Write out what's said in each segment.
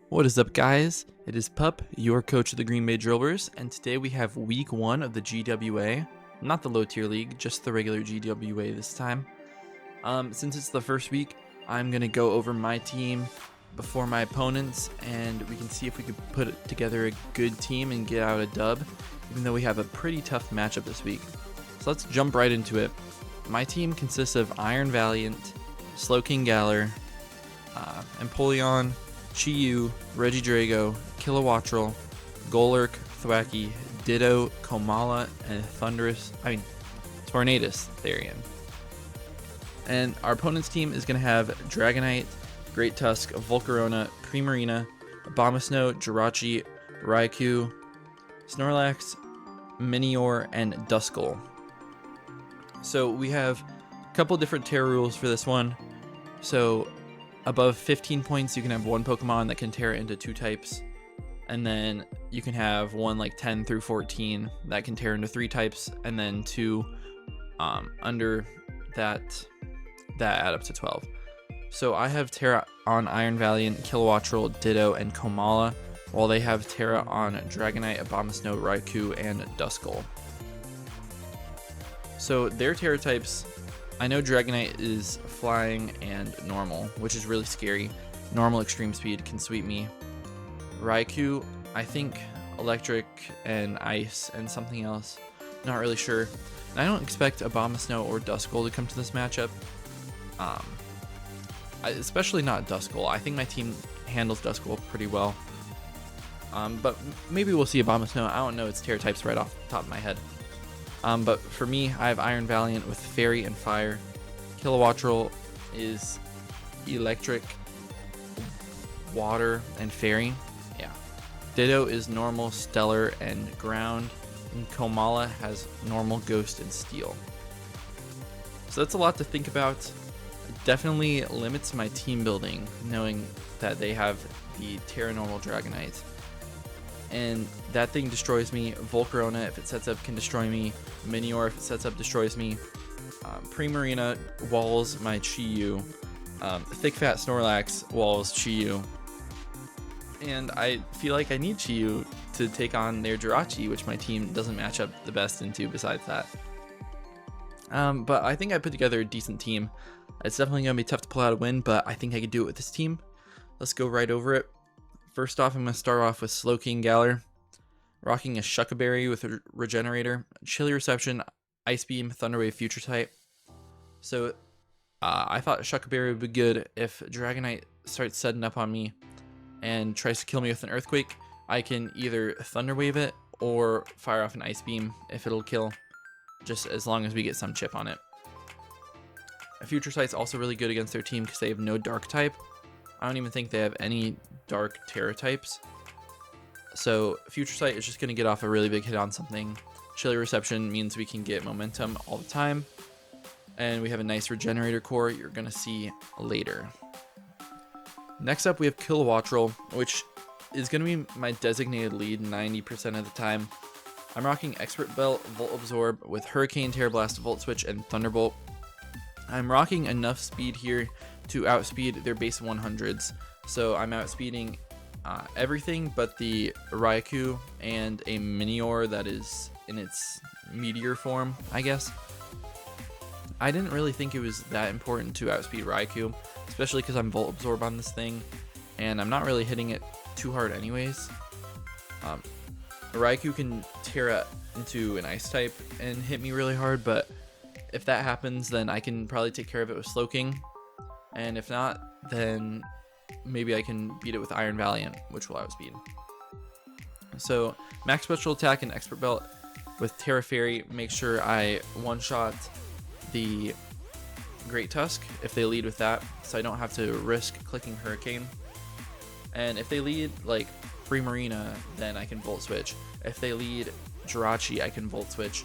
What is up, guys? It is Pup, your coach of the Green Bay Drillers, and today we have week 1 of the GWA. Not the low tier league, just the regular GWA this time. Since it's the first week, I'm going to go over my team before my opponents, and we can see if we could put together a good team and get out a dub, even though we have a pretty tough matchup this week. So let's jump right into it. My team consists of Iron Valiant, Slowking Galar, Empoleon, Chi-Yu, Regidrago, Kilowattrel, Golurk, Thwackey, Ditto, Komala, and Tornadus Therian. And our opponent's team is going to have Dragonite, Great Tusk, Volcarona, Primarina, Abomasnow, Jirachi, Raikou, Snorlax, Minior, and Duskull. So we have a couple different Terra rules for this one. So above 15 points, you can have one Pokemon that can Terra into 2 types. And then you can have one like 10 through 14 that can Terra into 3 types. And then 2 under that add up to 12. So I have Terra on Iron Valiant, Kilowattrel, Ditto, and Komala, while they have Terra on Dragonite, Abomasnow, Raikou, and Duskull. So their Terra types, I know Dragonite is flying and normal, which is really scary. Normal extreme speed can sweep me. Raikou, I think electric and ice and something else. Not really sure. And I don't expect Abomasnow or Duskull to come to this matchup. Especially not Duskull. I think my team handles Duskull pretty well. But maybe we'll see Abomasnow. I don't know its Terra types right off the top of my head. But for me, I have Iron Valiant with Fairy and Fire. Kilowattrel is Electric, Water, and Fairy. Yeah. Ditto is Normal, Stellar, and Ground. And Komala has Normal, Ghost, and Steel. So that's a lot to think about. It definitely limits my team building, knowing that they have the Terra Normal Dragonite. And that thing destroys me. Volcarona, if it sets up, can destroy me. Minior, if it sets up, destroys me. Primarina walls my Chi-Yu. Thick Fat Snorlax walls Chi-Yu. And I feel like I need Chi-Yu to take on their Jirachi, which my team doesn't match up the best into besides that. But I think I put together a decent team. It's definitely going to be tough to pull out a win, but I think I could do it with this team. Let's go right over it. First off, I'm going to start off with Slowking Galar, rocking a Shuckleberry with a Regenerator, Chilly Reception, Ice Beam, Thunder Wave, Future type. So I thought Shuckleberry would be good if Dragonite starts setting up on me and tries to kill me with an Earthquake. I can either Thunder Wave it or fire off an Ice Beam if it'll kill, just as long as we get some chip on it. A Future Sight's also really good against their team because they have no Dark type. I don't even think they have any Dark Terra types. So Future Sight is just going to get off a really big hit on something. Chilly Reception means we can get momentum all the time. And we have a nice Regenerator core you're going to see later. Next up we have Kilowattrel, which is going to be my designated lead 90% of the time. I'm rocking Expert Belt, Volt Absorb with Hurricane, Terra Blast, Volt Switch, and Thunderbolt. I'm rocking enough speed here to outspeed their base 100s. So I'm outspeeding everything but the Raikou and a Minior that is in its Meteor form, I guess. I didn't really think it was that important to outspeed Raikou, especially because I'm Volt Absorb on this thing, and I'm not really hitting it too hard anyways. Raikou can Terra into an Ice type and hit me really hard, but if that happens, then I can probably take care of it with Slowking. And if not, then maybe I can beat it with Iron Valiant, which will outspeed. So Max Special Attack and Expert Belt with Terra Fairy make sure I one-shot the Great Tusk if they lead with that, so I don't have to risk clicking Hurricane. And if they lead like Primarina, then I can Volt Switch. If they lead Jirachi, I can Volt Switch.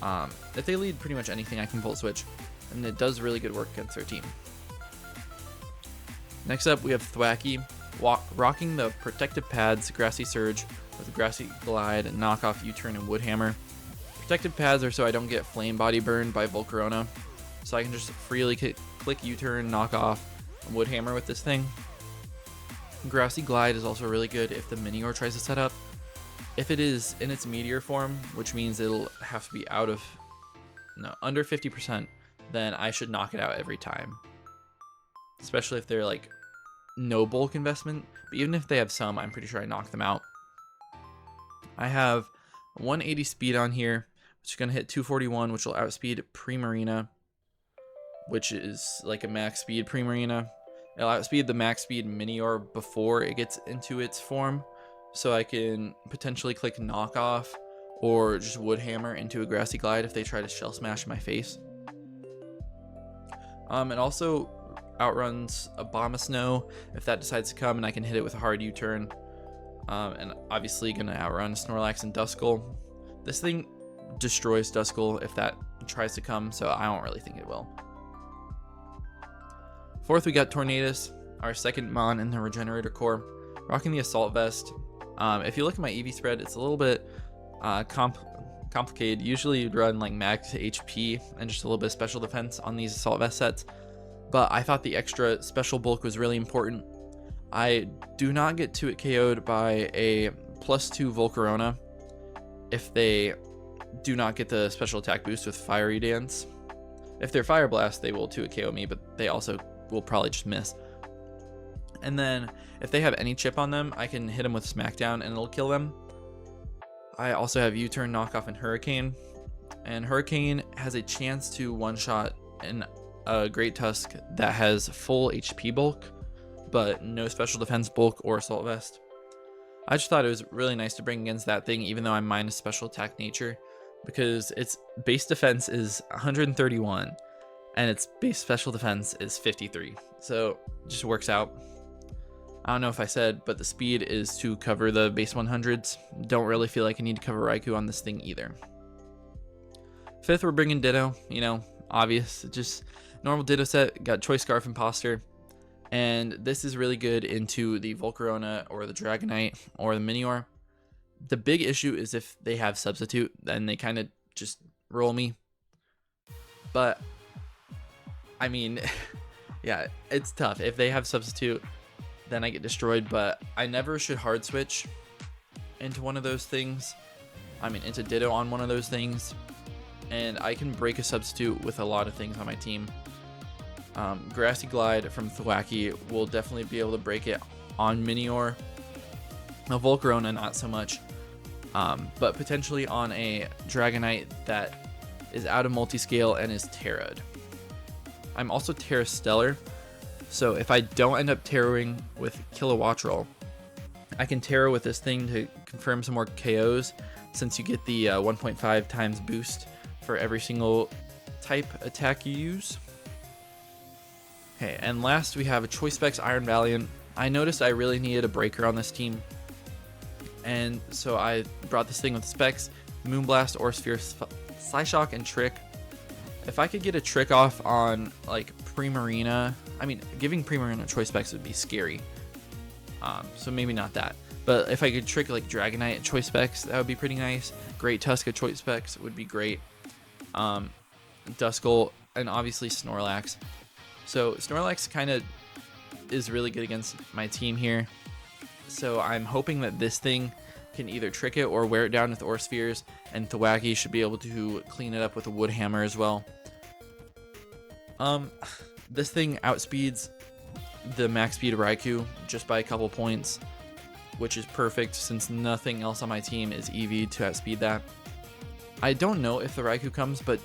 If they lead pretty much anything, I can Volt Switch, and it does really good work against their team. Next up, we have Thwackey, rocking the Protective Pads, Grassy Surge with Grassy Glide, Knockoff, U-Turn, and Woodhammer. Protective Pads are so I don't get Flame Body burned by Volcarona, so I can just freely click U-Turn, Knockoff, and Woodhammer with this thing. Grassy Glide is also really good if the Minior tries to set up. If it is in its Meteor form, which means it'll have to be under 50%, then I should knock it out every time. Especially if they're like no bulk investment, but even if they have some, I'm pretty sure I knock them out. I have 180 speed on here, which is going to hit 241, which will outspeed Primarina, which is like a max speed Primarina. It'll outspeed the max speed Minior before it gets into its form, so I can potentially click knockoff or just wood hammer into a Grassy Glide if they try to shell smash my face. It also outruns a Abomasnow if that decides to come, and I can hit it with a hard U-turn. And obviously gonna outrun Snorlax and Duskull. This thing destroys Duskull if that tries to come, so I don't really think it will. Fourth, we got Tornadus, our second Mon in the Regenerator Core, rocking the Assault Vest. If you look at my EV spread, it's a little bit complicated. Usually you'd run like max HP and just a little bit of special defense on these Assault Vest sets, but I thought the extra special bulk was really important. I do not get to it KO'd by a +2 Volcarona if they do not get the special attack boost with Fiery Dance. If they're Fire Blast, they will 2-hit KO me, but they also will probably just miss. And then if they have any chip on them, I can hit them with Smackdown and it'll kill them. I also have U-turn, knockoff, and Hurricane. And Hurricane has a chance to one-shot a Great Tusk that has full HP bulk, but no special defense bulk or Assault Vest. I just thought it was really nice to bring against that thing, even though I'm minus special attack nature, because its base defense is 131 and its base special defense is 53. So it just works out. I don't know if I said, but the speed is to cover the base 100s. Don't really feel like I need to cover Raikou on this thing either. Fifth, we're bringing Ditto. You know, obvious, just normal Ditto set. Got Choice Scarf Imposter. And this is really good into the Volcarona or the Dragonite or the Minior. The big issue is if they have Substitute, then they kind of just roll me. But, I mean, yeah, it's tough. If they have Substitute, then I get destroyed, but I never should hard switch into one of those things. I mean, into Ditto on one of those things. And I can break a Substitute with a lot of things on my team. Grassy Glide from Thwackey will definitely be able to break it on Minior. A Volcarona, not so much. But potentially on a Dragonite that is out of multiscale and is Terra'd. I'm also Terra Stellar, so if I don't end up Terroring with Kilowattrel, I can Terra with this thing to confirm some more KOs, since you get the 1.5 times boost for every single type attack you use. Okay, and last we have a Choice Specs Iron Valiant. I noticed I really needed a breaker on this team, and so I brought this thing with Specs, Moonblast, Aurasphere, Psyshock, and Trick. If I could get a Trick off on like Primarina, I mean, giving Primarina Choice Specs would be scary, so maybe not that. But if I could trick like Dragonite at Choice Specs, that would be pretty nice. Great Tusk at Choice Specs would be great. Duskull, and obviously Snorlax. So Snorlax kind of is really good against my team here. So I'm hoping that this thing can either trick it or wear it down with Auraspheres, and Thwackey should be able to clean it up with a Wood Hammer as well. This thing outspeeds the max speed of Raikou just by a couple points, which is perfect since nothing else on my team is EV to outspeed that. I don't know if the Raikou comes, but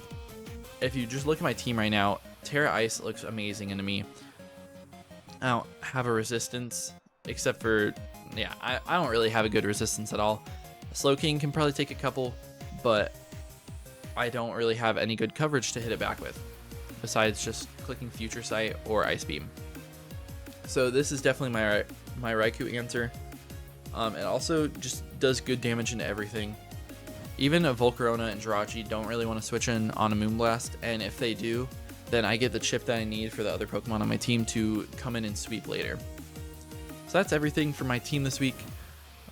if you just look at my team right now, Terra Ice looks amazing into me. I don't have a resistance, except for, yeah, I don't really have a good resistance at all. Slowking can probably take a couple, but I don't really have any good coverage to hit it back with, besides just clicking Future Sight or Ice Beam. So this is definitely my Raikou answer. It also just does good damage into everything. Even a Volcarona and Jirachi don't really want to switch in on a Moonblast, and if they do, then I get the chip that I need for the other Pokemon on my team to come in and sweep later. So that's everything for my team this week.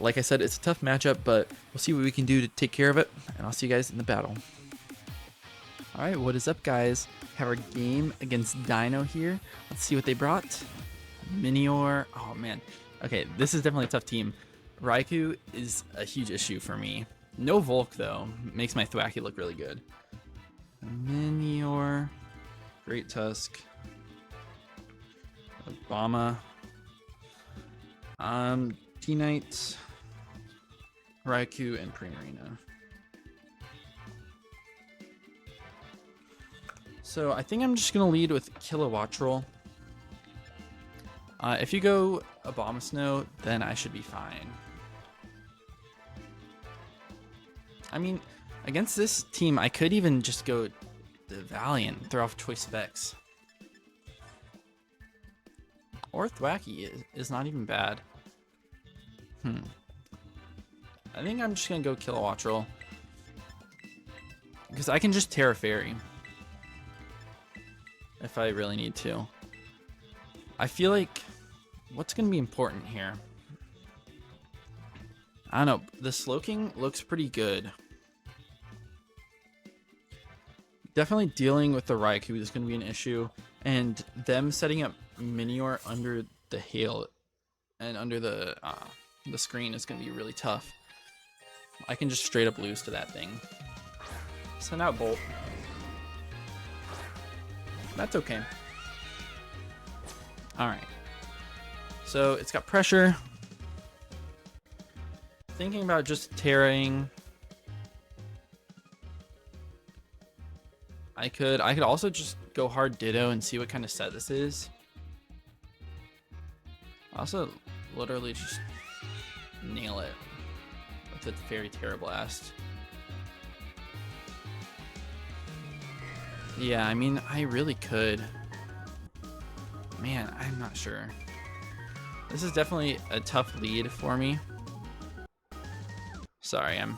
Like I said, it's a tough matchup, but we'll see what we can do to take care of it, and I'll see you guys in the battle. Alright, what is up, guys? Have our game against Dino here. Let's see what they brought. Minior. Oh man, Okay, this is definitely a tough team. Raikou is a huge issue for me. No Volk, though. Makes my Thwacky look really good. Minior. Great Tusk. Obama. T-Knight. Raikou, and Primarina. So I think I'm just going to lead with Kilowattrel. If you go Abomasnow, then I should be fine. I mean, against this team, I could even just go the Valiant, throw off Choice Specs. Or Thwacky is not even bad. I think I'm just going to go Kilowattrel. Because I can just Terra Fairy. If I really need to. I feel like... What's going to be important here? I don't know. The Slowking looks pretty good. Definitely dealing with the Raikou is going to be an issue. And them setting up Minior under the hail and under the screen is going to be really tough. I can just straight up lose to that thing. Send out Bolt. That's okay. Alright. So it's got pressure. Thinking about just terraing. I could also just go hard Ditto and see what kind of set this is. Also literally just nail it with a Fairy Terra Blast. Yeah, I mean, I really could. Man, I'm not sure. This is definitely a tough lead for me. Sorry, I'm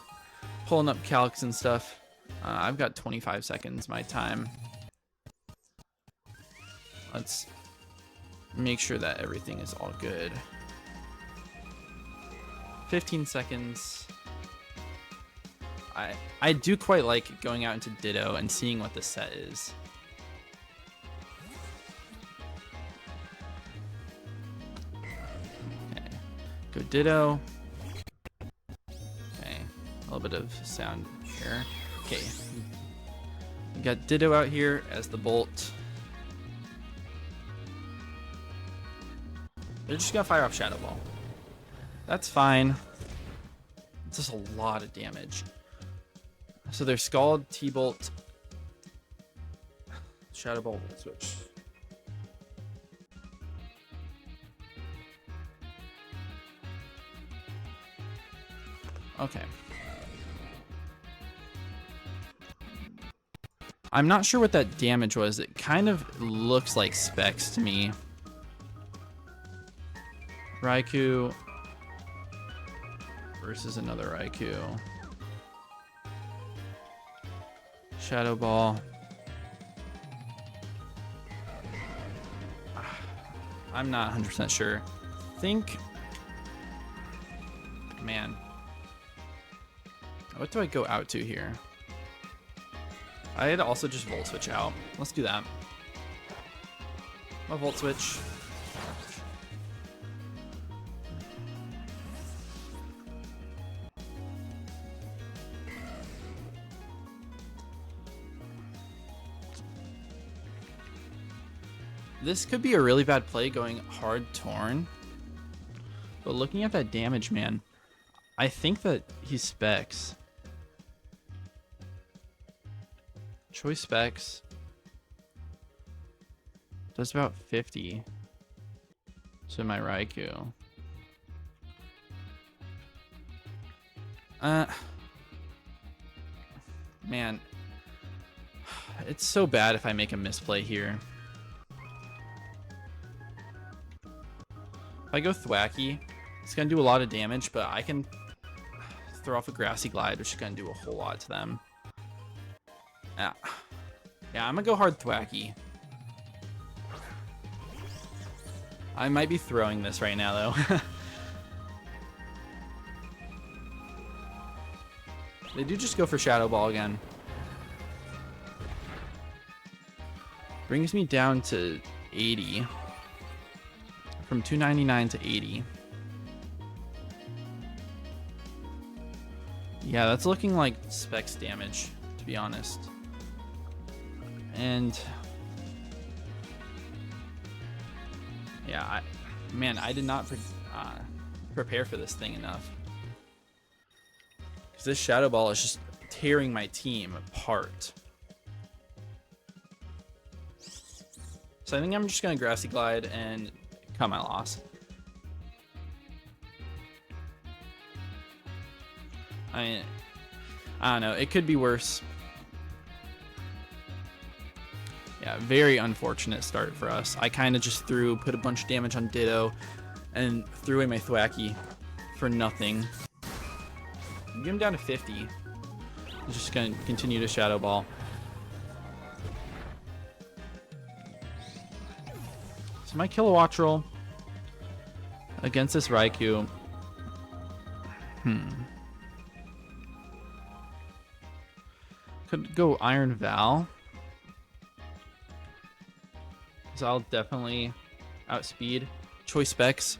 pulling up calcs and stuff. I've got 25 seconds, my time. Let's make sure that everything is all good. 15 seconds. I do quite like going out into Ditto and seeing what the set is. Okay. Go Ditto. Okay. A little bit of sound here. Okay. We got Ditto out here as the Bolt. They're just gonna fire off Shadow Ball. That's fine. It's just a lot of damage. So they're Scald, T-Bolt, Shadow Ball, Volt Switch. Okay. I'm not sure what that damage was. It kind of looks like Specs to me. Raikou versus another Raikou. Shadow Ball. I'm not 100% sure. Think... Man. What do I go out to here? I'd also just Volt Switch out. Let's do that. A Volt Switch. This could be a really bad play going hard Torn. But looking at that damage, man, I think that he Specs. Choice Specs does about 50 to my Raikou. Man, it's so bad if I make a misplay here. If I go Thwacky, it's going to do a lot of damage, but I can throw off a Grassy Glide, which is going to do a whole lot to them. Yeah, I'm going to go hard Thwacky. I might be throwing this right now, though. They do just go for Shadow Ball again. Brings me down to 80. From 299 to 80. Yeah, that's looking like Specs damage, to be honest. And yeah, man, I did not prepare for this thing enough. Because this Shadow Ball is just tearing my team apart. So I think I'm just going to Grassy Glide and cut my loss. I don't know. It could be worse. Yeah, very unfortunate start for us. I kind of just put a bunch of damage on Ditto and threw away my Thwacky for nothing. Get him down to 50. I'm just going to continue to Shadow Ball. So my Kilowattrel against this Raikou. Could go Iron Val. So I'll definitely outspeed. Choice Specs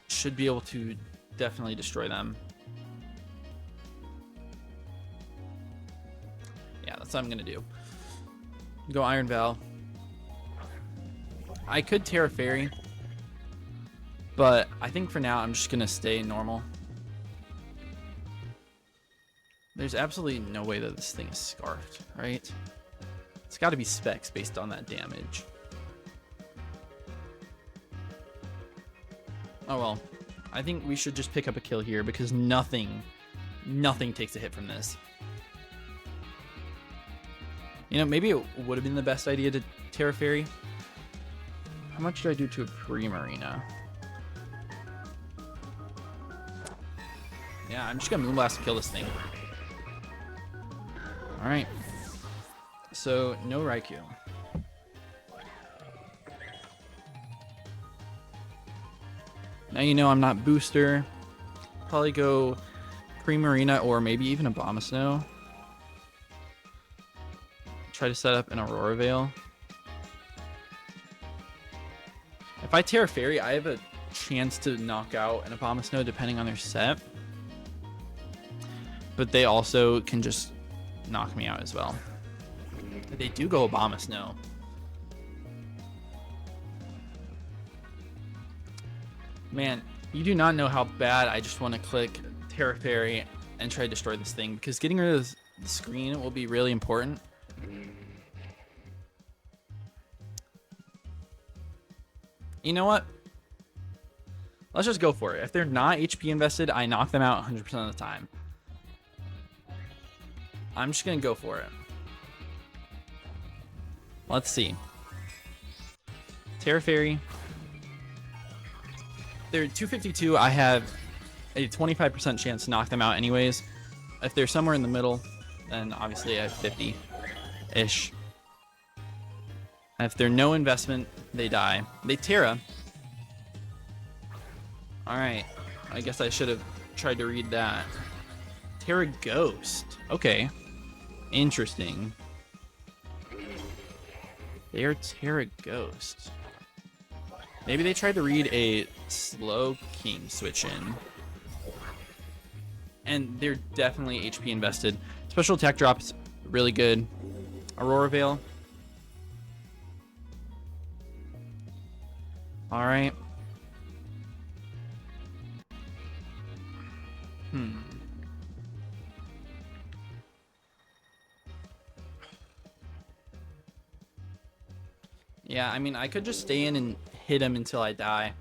should be able to definitely destroy them. Yeah, that's what I'm gonna do. Go Iron Val. I could Terra Fairy, but I think for now I'm just gonna stay normal. There's absolutely no way that this thing is Scarfed, right? It's got to be Specs based on that damage. Oh well, I think we should just pick up a kill here because nothing takes a hit from this. You know, maybe it would have been the best idea to Terra Fairy. How much do I do to a Primarina? Yeah, I'm just gonna Moonblast and kill this thing. Alright. So, no Raikou. Now you know I'm not booster. Probably go Primarina or maybe even a Abomasnow. Try to set up an Aurora Veil. If I Terra Fairy, I have a chance to knock out an Abomasnow depending on their set. But they also can just knock me out as well. They do go Abomasnow. Man, you do not know how bad I just want to click Terra Fairy and try to destroy this thing, because getting rid of the screen will be really important. You know what? Let's just go for it. If they're not HP invested, I knock them out 100% of the time. I'm just going to go for it. Let's see. Terra Fairy. They're 252. I have a 25% chance to knock them out anyways. If they're somewhere in the middle, then obviously I have 50-ish. If they're no investment, they die. They Terra. Alright. I guess I should have tried to read that. Terra Ghost. Okay. Interesting. They are Terra Ghost. Maybe they tried to read a Slow King switch in. And they're definitely HP invested. Special attack drops really good. Aurora Veil. Alright. Yeah, I mean, I could just stay in and hit him until I die.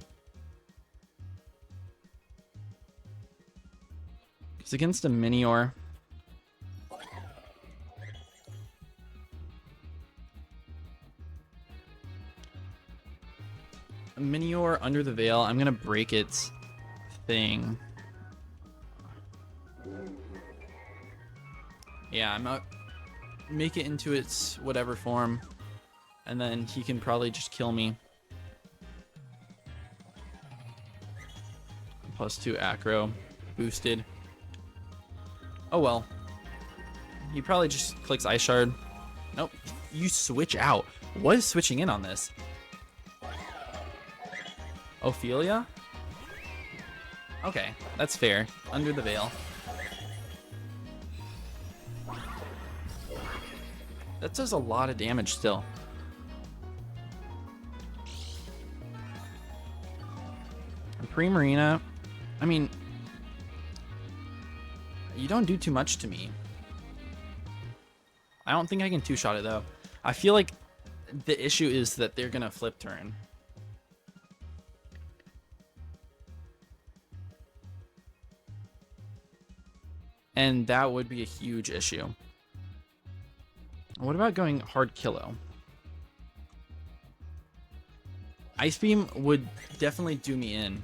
Because against a Minior, under the veil, I'm gonna break its thing. Yeah, I'm out. Make it into its whatever form, and then he can probably just kill me. +2 acro, boosted. Oh well. He probably just clicks Ice Shard. Nope. You switch out. What is switching in on this? Ophelia? Okay, that's fair. Under the veil. That does a lot of damage still. And Primarina, I mean, you don't do too much to me. I don't think I can two-shot it though. I feel like the issue is that they're gonna flip turn. And that would be a huge issue. What about going hard Kilo? Ice Beam would definitely do me in.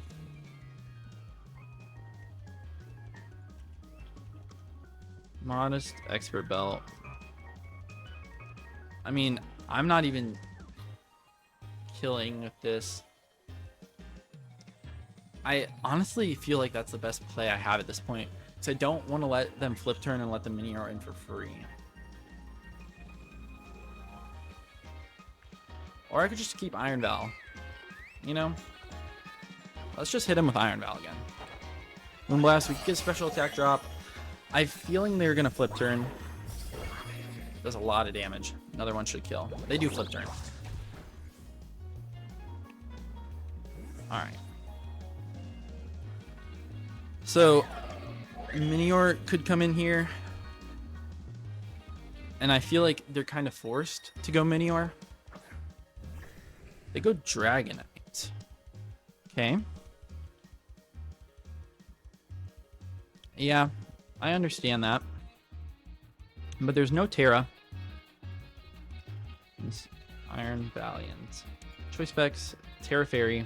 Modest Expert Belt. I mean, I'm not even killing with this. I honestly feel like that's the best play I have at this point. Because I don't want to let them flip turn and let the Minior in for free. Or I could just keep Iron Val. You know? Let's just hit him with Iron Val again. Moonblast, we could get special attack drop. I'm feeling they're going to flip turn. Does a lot of damage. Another one should kill. They do flip turn. Alright. So, Minior could come in here. And I feel like they're kind of forced to go Minior. They go Dragonite. Okay. Yeah, I understand that. But there's no Terra. It's Iron Valiant. Choice specs, Terra Fairy.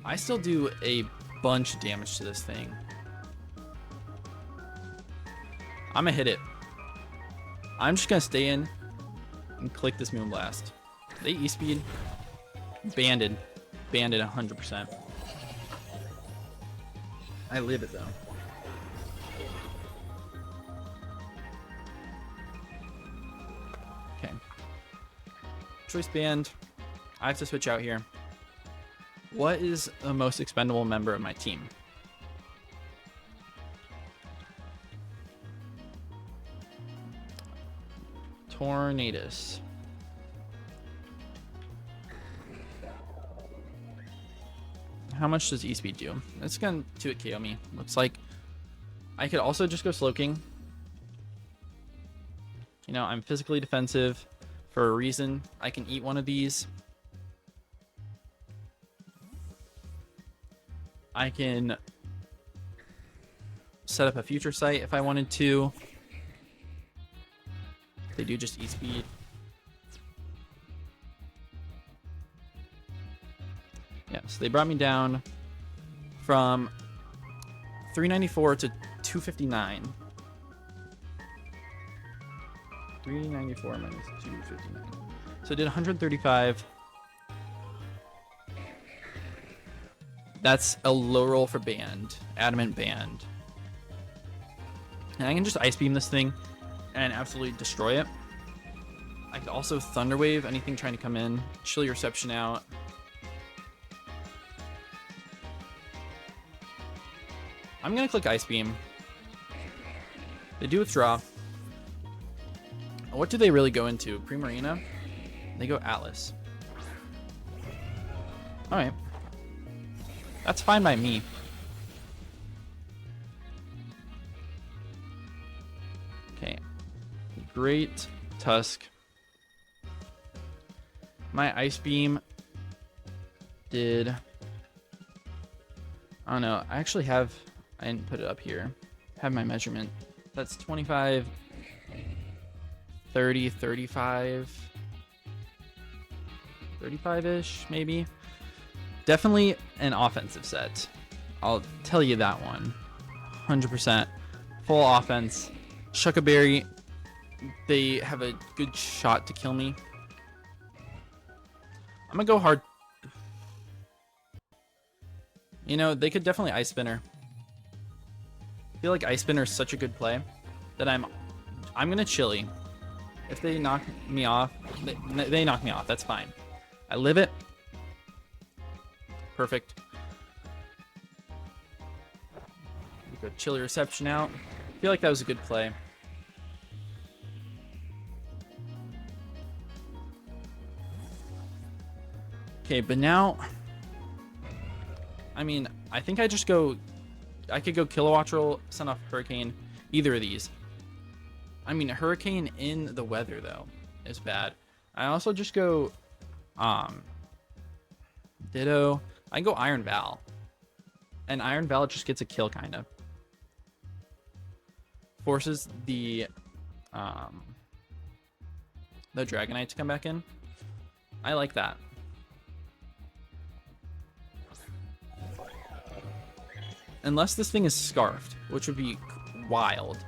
I still do a bunch of damage to this thing. I'm gonna hit it. I'm just gonna stay in and click this Moonblast. They E-speed. Banded. Banded 100%. I live it though. Okay. Choice band. I have to switch out here. What is the most expendable member of my team? Tornadus. How much does E-speed do? It's gonna 2-hit KO me. Looks like I could also just go Slowking. You know, I'm physically defensive for a reason. I can eat one of these. I can set up a future sight if I wanted to. They do just E-speed. Yeah, so they brought me down from 394 to 259. 394 minus 259. So I did 135. That's a low roll for band. Adamant band. And I can just Ice Beam this thing and absolutely destroy it. I could also Thunder Wave anything trying to come in. Chilly Reception out. I'm going to click Ice Beam. They do withdraw. What do they really go into? Primarina? They go Atlas. Alright. That's fine by me. Okay. Great Tusk. My Ice Beam did... I don't know. I actually have... I didn't put it up here. Have my measurement. That's 25, 30, 35, 35-ish, maybe. Definitely an offensive set. I'll tell you that one. 100%. Full offense. Shuckaberry, they have a good shot to kill me. I'm going to go hard. You know, they could definitely Ice Spinner. I feel like Ice Spinner is such a good play that I'm going to Chilly. If they knock me off, they knock me off. That's fine. I live it. Perfect. We got Chilly Reception out. I feel like that was a good play. Okay, but now, I mean, I think I just go, I could go Kilowattrel, send off Hurricane, either of these. I mean, Hurricane in the weather, though, is bad. I also just go, Ditto. I can go Iron Val. And Iron Val just gets a kill, kind of. Forces the Dragonite to come back in. I like that. Unless this thing is Scarfed, which would be wild.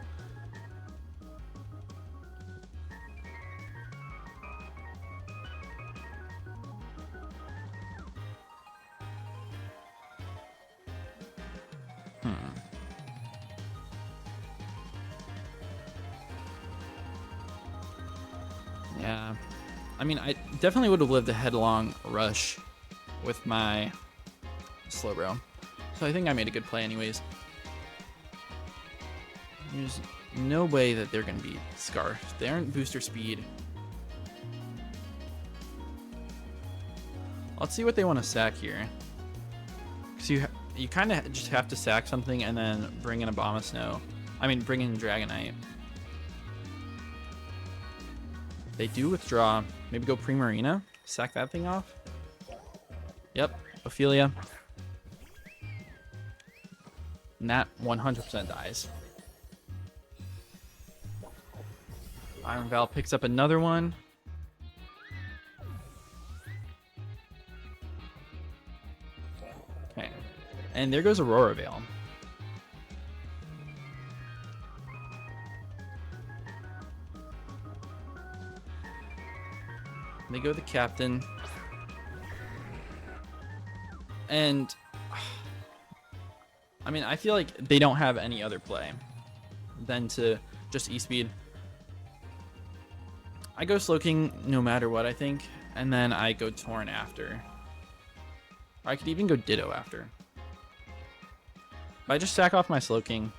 Yeah. I mean, I definitely would have lived a headlong rush with my Slowbro. So I think I made a good play anyways. There's no way that they're going to be Scarfed. They aren't booster speed. Let's see what they want to sack here. Because you kind of just have to sack something and then bring in Abomasnow. I mean, bring in Dragonite. They do withdraw. Maybe go Primarina. Sack that thing off. Yep. Ophelia. And that 100% dies. Iron Val picks up another one. Okay. And there goes Aurora Veil. They go the captain. And I mean, I feel like they don't have any other play than to just E-Speed. I go Slowking no matter what, I think, and then I go Torn after. Or I could even go Ditto after. If I just sack off my Slowking,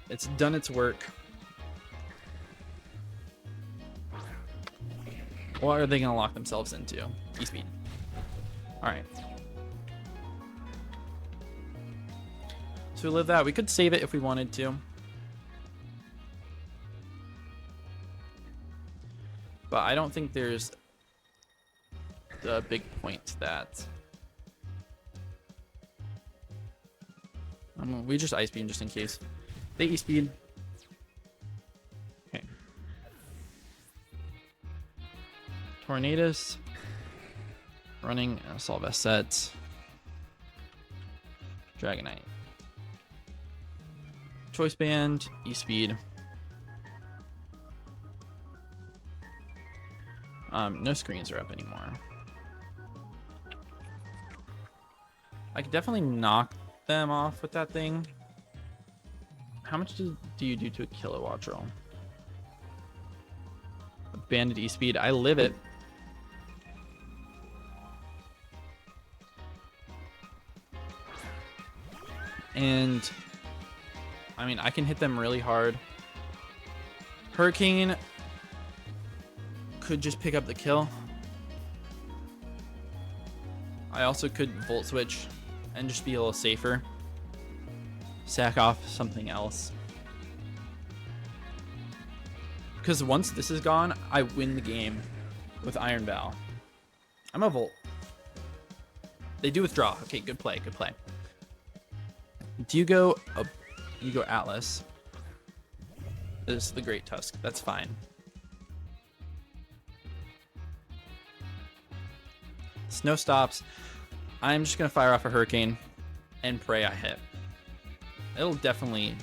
it's done its work. What are they going to lock themselves into? E-Speed. Alright. So we live that. We could save it if we wanted to. But I don't think there's a big point to that. We just Ice Beam just in case. They E-Speed. Okay. Tornadus. Running Solvesset. Dragonite. Choice Band. E-Speed. No screens are up anymore. I could definitely knock them off with that thing. How much do you do to a Kilowattrel? Banded E-Speed. I live it. And I mean, I can hit them really hard. Hurricane could just pick up the kill. I also could Volt Switch and just be a little safer. Sack off something else. Because once this is gone, I win the game with Iron Val. I'm a Volt. They do withdraw. Okay, good play, good play. Do you go... you go Atlas. This is the Great Tusk. That's fine. Snow stops. I'm just going to fire off a Hurricane and pray I hit. It'll definitely...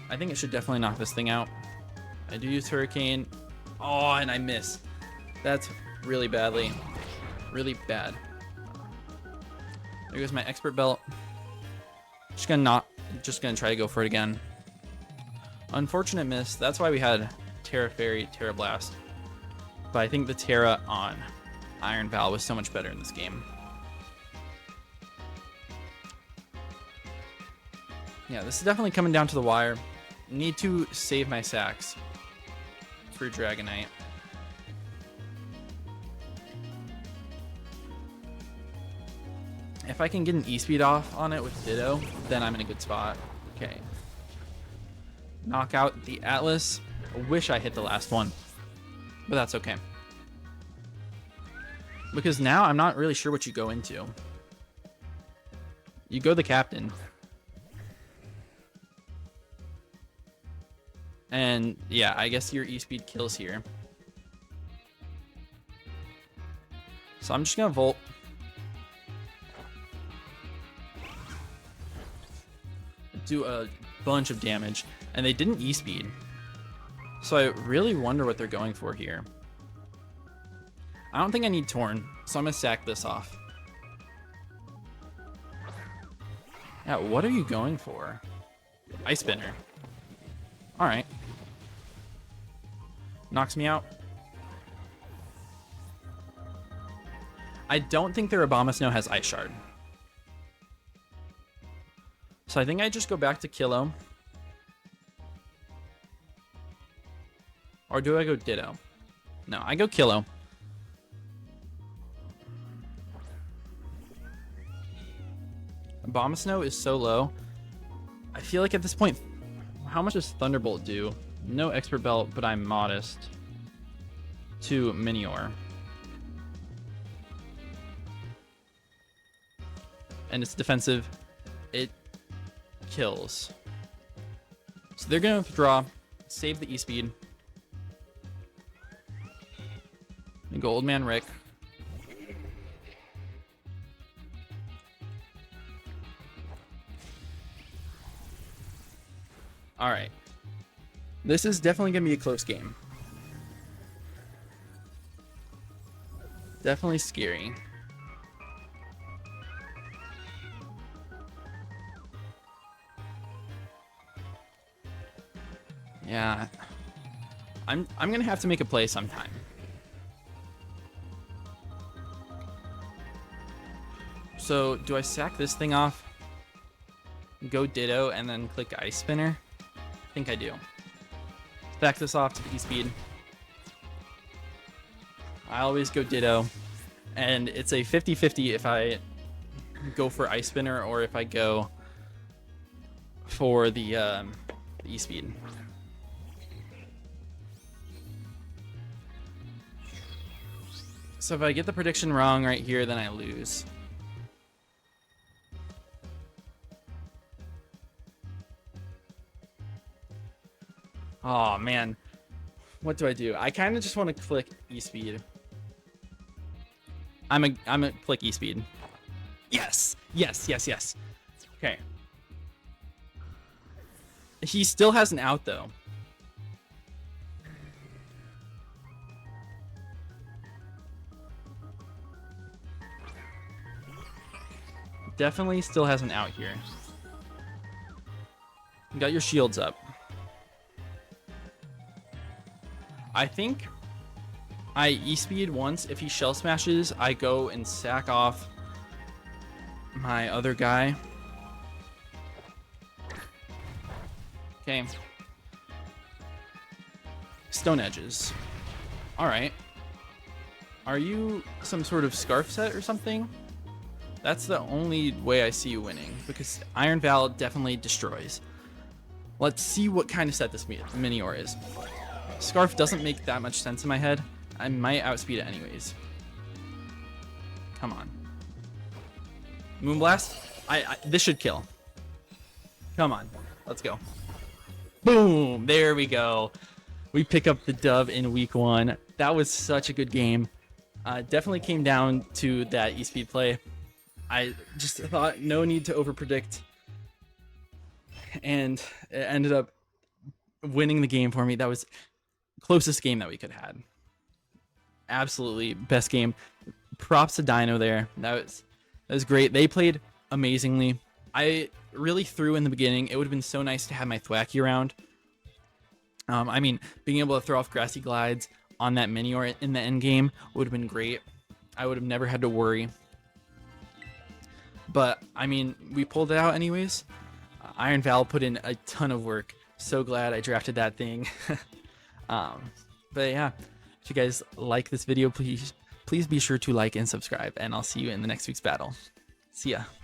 I think it should definitely knock this thing out. I do use Hurricane. Oh, and I miss. That's really badly. Really bad. There goes my Expert Belt. Just gonna try to go for it again. Unfortunate miss. That's why we had Terra Fairy, Terra Blast. But I think the Terra on Iron Val was so much better in this game. Yeah, this is definitely coming down to the wire. Need to save my sacks for Dragonite. If I can get an E-Speed off on it with Ditto, then I'm in a good spot. Okay. Knock out the Atlas. I wish I hit the last one, but that's okay. Because now I'm not really sure what you go into. You go the Captain. And yeah, I guess your E-Speed kills here. So I'm just gonna Volt. Do a bunch of damage. And they didn't E-Speed. So I really wonder what they're going for here. I don't think I need Torn, so I'm gonna sack this off. Yeah, what are you going for? Ice Spinner. Alright. Knocks me out. I don't think their Abomasnow has Ice Shard. So I think I just go back to Kilo. Or do I go Ditto? No, I go Kilo. Abomasnow is so low. I feel like at this point, how much does Thunderbolt do? No Expert Belt, but I'm modest. To Minior. And it's defensive. It kills. So they're going to withdraw, save the E-Speed. And go Old Man Rick. Alright. This is definitely going to be a close game. Definitely scary. Yeah. I'm going to have to make a play sometime. So, do I sack this thing off? Go Ditto and then click Ice Spinner? I think I do. Back this off to the E-Speed. I always go Ditto. And it's a 50-50 if I go for Ice Spinner or if I go for the E-Speed. So if I get the prediction wrong right here, then I lose. Oh man, what do I do? I kind of just want to click E-Speed. I'm a click E-Speed. Yes, yes, yes, yes. Okay. He still has an out though. Definitely still has an out here. You got your shields up. I think I E-Speed once. If he Shell Smashes, I go and sack off my other guy. Okay. Stone Edges. Alright. Are you some sort of Scarf set or something? That's the only way I see you winning, because Iron Val definitely destroys. Let's see what kind of set this Minior is. Scarf doesn't make that much sense in my head. I might outspeed it anyways. Come on. Moonblast? This should kill. Come on. Let's go. Boom! There we go. We pick up the dub in week 1. That was such a good game. Definitely came down to that E-Speed play. I just thought no need to overpredict. And it ended up winning the game for me. That was closest game that we could have had. Absolutely best game. Props to Dino there. That was great. They played amazingly. I really threw in the beginning. It would have been so nice to have my Thwacky around. I mean, being able to throw off Grassy Glides on that Minior in the end game would have been great. I would have never had to worry. But, I mean, we pulled it out anyways. Iron Val put in a ton of work. So glad I drafted that thing. But yeah, if you guys like this video, please be sure to like and subscribe. And I'll see you in the next week's battle. See ya.